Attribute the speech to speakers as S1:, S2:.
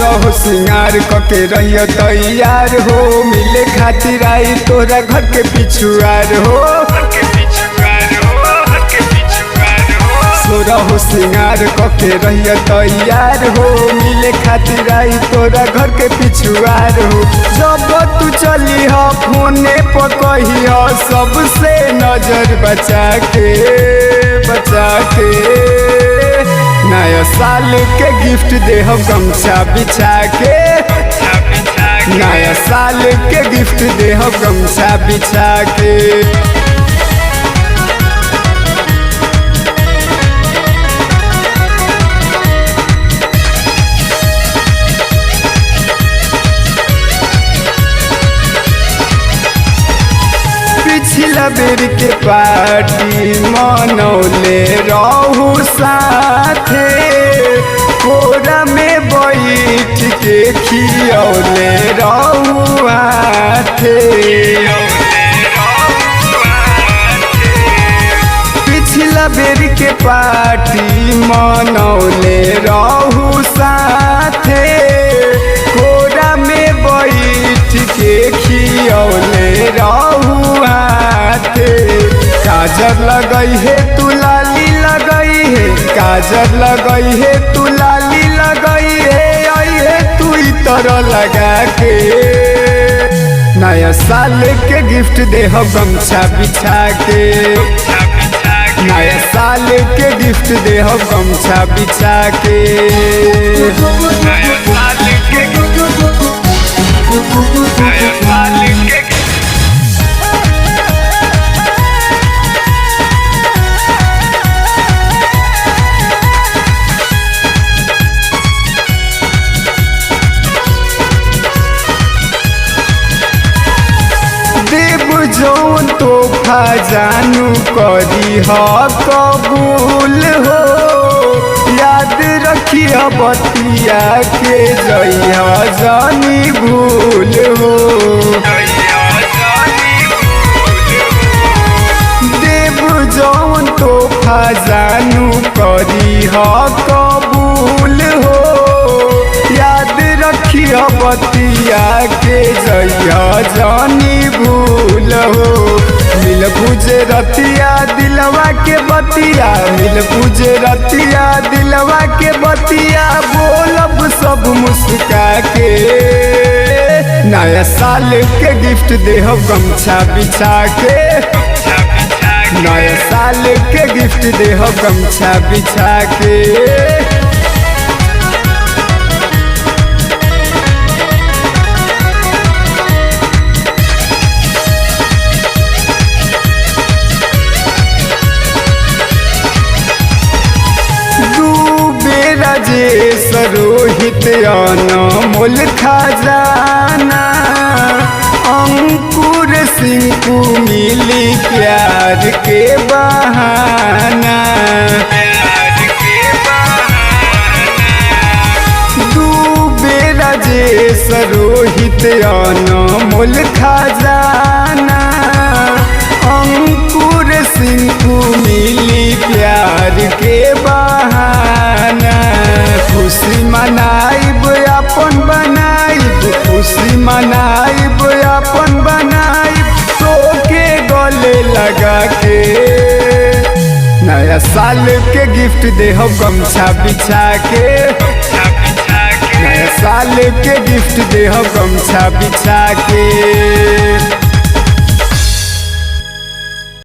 S1: हो सिंगार कके रहियो तैयार हो, मिले खातिर आई तोरा घर के पिछुआर हो। सोरा हो सिंगार कके रहियो तैयार हो, मिले खातिर आई तोरा घर के पिछुआर हो। जब तू चली हो फोने पर कही हो, सबसे नजर बचा के नया साल के गिफ्ट दे हो गमछा बिछा के। नया साल के गिफ्ट दे हो गमछा बिछा के। पिछला बेर के पार्टी मनौले रहू साथे, कोरा में बैठ के खियौले रहू हाथे। पिछला बेर के पार्टी मनौले रहू साथे, कोरा में बैठ के खियौले रहू हाथे। काजर लगई है तू लाली लगई है, काजर लगई है तू लाली लगई है, आई है तू इतर लगा के। नया साल के गिफ्ट दे हो गमछा बिछा के। नया साल के गिफ्ट दे हो गमछा बिछा के। नया साल के जौन तोहफा जानू करी हो कबूल हो, याद रखिया बतिया के जइया जानी भूल हो। देव जौन तोहफा जानू करी हो कबूल हो, याद रखिया बतिया के जइया जानी भूल हो। मिल पूजे रतिया दिलवा के बतिया, मिल पूजे रतिया दिलवा के बतिया, बोलब सब मुस्का के। नया साल के गिफ्ट दे हो गमछा बिछा के। नया साल के गिफ्ट दे हो गमछा बिछा के। राजेश रोहित अनमोल खजाना, अंकुर सिंह को मिली प्यार के बहाना। डूबे राजेश रोहित अनमोल खजाना, अंकुर सिंह को मिली प्यार के बहाना। खुशी मनाइब अपन बनाइब, खुशी मनाइब अपन बनाइब, तो के गले लगा के। नया साल के गिफ्ट दे हो गमछा बिछा के। नया साल के गिफ्ट दे हो गमछा बिछा के।